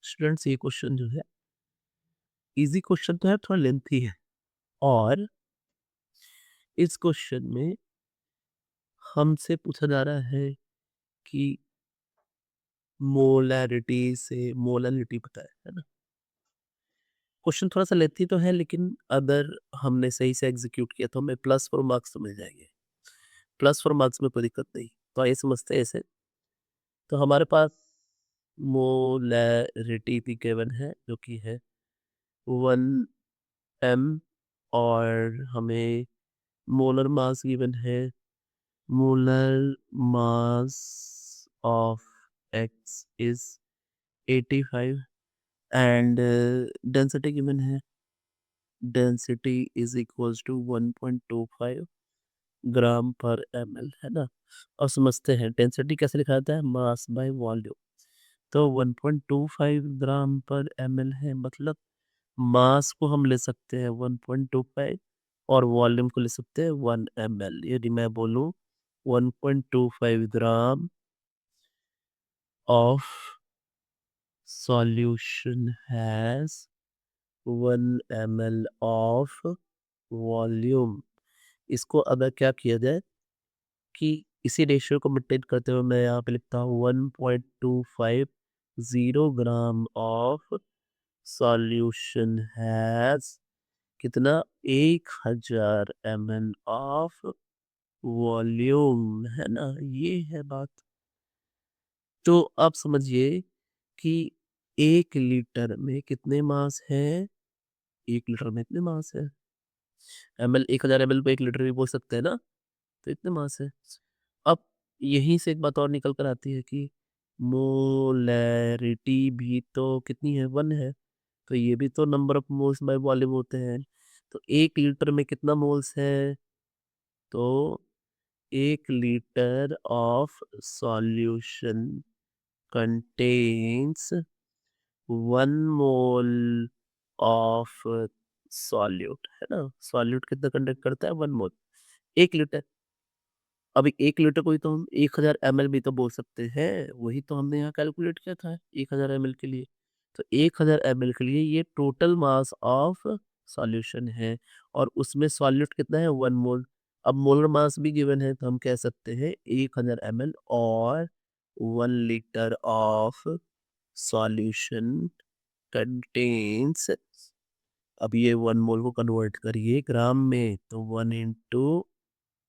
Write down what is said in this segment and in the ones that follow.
Students ये question जो है इजी क्वेश्चन तो है, थोड़ा लेंथी है। और इस क्वेश्चन में हमसे पूछा जा रहा है कि मोलैरिटी से मोलैरिटी बताए, है ना? क्वेश्चन थोड़ा सा लेंथी तो है, लेकिन अगर हमने सही से एग्जीक्यूट किया तो हमें प्लस फॉर मार्क्स तो मिल जाएंगे। प्लस फॉर मार्क्स में कोई दिक्कत नहीं। तो आइए समझते हैं इसे। तो हमारे पास मोलैरिटी भी गिवन है, जो कि है 1 m, और हमें मोलर मास गिवन है। Molar mass of x is 85 and density given है। डेंसिटी इज इक्वल्स टू 1.25 ग्राम पर ml, है ना? और समझते हैं डेंसिटी कैसे लिखा जाता है, मास बाय वॉल्यूम। तो 1.25 ग्राम पर ml है, मतलब मास को हम ले सकते हैं 1.25 और वॉल्यूम को ले सकते हैं 1 ml। यदि मैं बोलूं 1.25 ग्राम of solution has 1 ml of volume. इसको अगर क्या किया जाए कि इसी रेशियो को मेंटेन करते हुए मैं यहाँ पे लिखता हूँ 1.250 ग्राम ऑफ सॉल्यूशन हैज कितना, 1000 ml ऑफ वॉल्यूम, है ना? ये है बात। तो आप समझिए कि 1 लीटर में कितने मास है। 1 लीटर में इतने मास है। ml 1000 ml को 1 लीटर भी बोल सकते हैं ना? तो इतने मास है। अब यहीं से एक बात और निकल कर आती है कि मोलैरिटी भी तो कितनी है, 1 है। तो ये भी तो number of moles by volume होते हैं। तो 1 लीटर में कितना मोल्स है? तो 1 litre of solution contains 1 mole of solute, है ना? सॉल्यूट कितना कंटेन करता है, 1 मोल। 1 लीटर। अभी 1 लीटर को ही तो हम 1000 ml भी तो बोल सकते हैं। वही तो हमने यहाँ कैलकुलेट किया था 1000 ml के लिए। तो 1000 ml के लिए ये टोटल मास ऑफ सॉल्यूशन है, और उसमें सॉल्यूट कितना है, 1 मोल। अब मोलर मास भी गिवन है, तो हम कह सकते हैं 1000 ml और 1 लीटर ऑफ सॉल्यूशन कंटेन्स। अब ये 1 मोल को कन्वर्ट करिए ग्राम में, तो 1 इंटू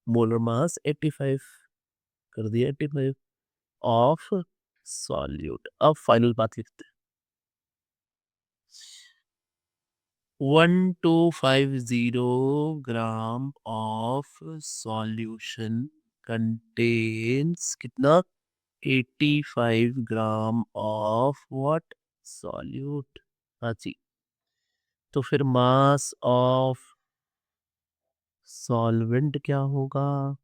मोलर मास 85 कर दिया, 85 ऑफ सॉल्यूट। अब फाइनल बात लिखते हैं। 1250 ग्राम ऑफ सॉल्यूशन कंटेन्स कितना, 85 ग्राम ऑफ व्हाट, सॉल्यूट। हाँ जी। तो फिर मास ऑफ सॉल्वेंट क्या होगा?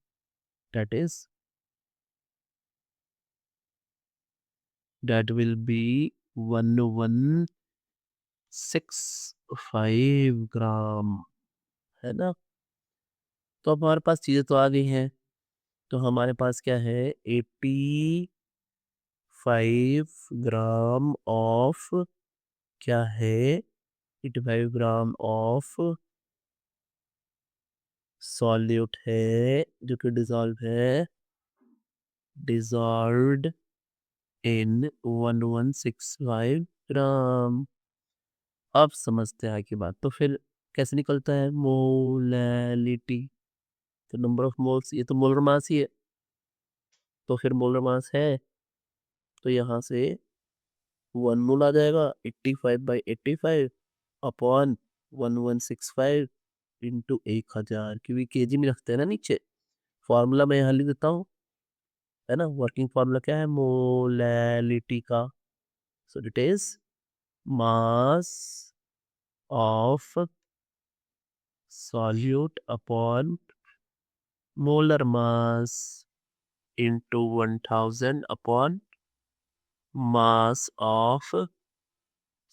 That is that will be 1165 ग्राम, है ना? तो अब हमारे पास चीज़ें तो आ गई हैं। तो हमारे पास क्या है, 85 ग्राम ऑफ क्या है, 85 ग्राम ऑफ सॉल्यूट है, जो कि डिजॉल्व है, डिजॉल्व्ड इन 1165 ग्राम। अब समझते हैं आगे बात। तो फिर कैसे निकलता है मोलैलिटी? तो नंबर ऑफ मोल्स, ये तो मोलर मास ही है। तो फिर मोलर मास है, तो यहाँ से 1 मोल आ जाएगा, 85/85 अपॉन 1165 इंटू 1000, क्योंकि केजी में रखते हैं ना नीचे। फॉर्मूला मैं यहाँ लिख देता हूँ, है ना? वर्किंग फॉर्मूला क्या है मोलैलिटी का? So it is mass of solute upon molar mass into 1000 upon mass of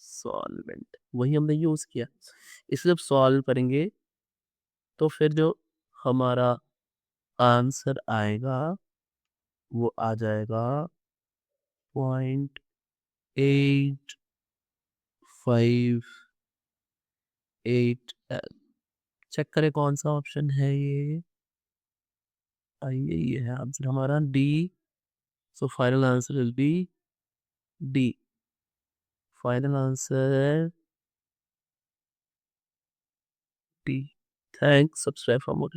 solvent. वही हमने यूज किया। इसे जब सॉल्व करेंगे तो फिर जो हमारा आंसर आएगा वो आ जाएगा 0.8 5 8 चेक करें कौन सा ऑप्शन है ये। आइए ये है आंसर हमारा D. So final answer will be D. Final answer D. Thanks, subscribe for more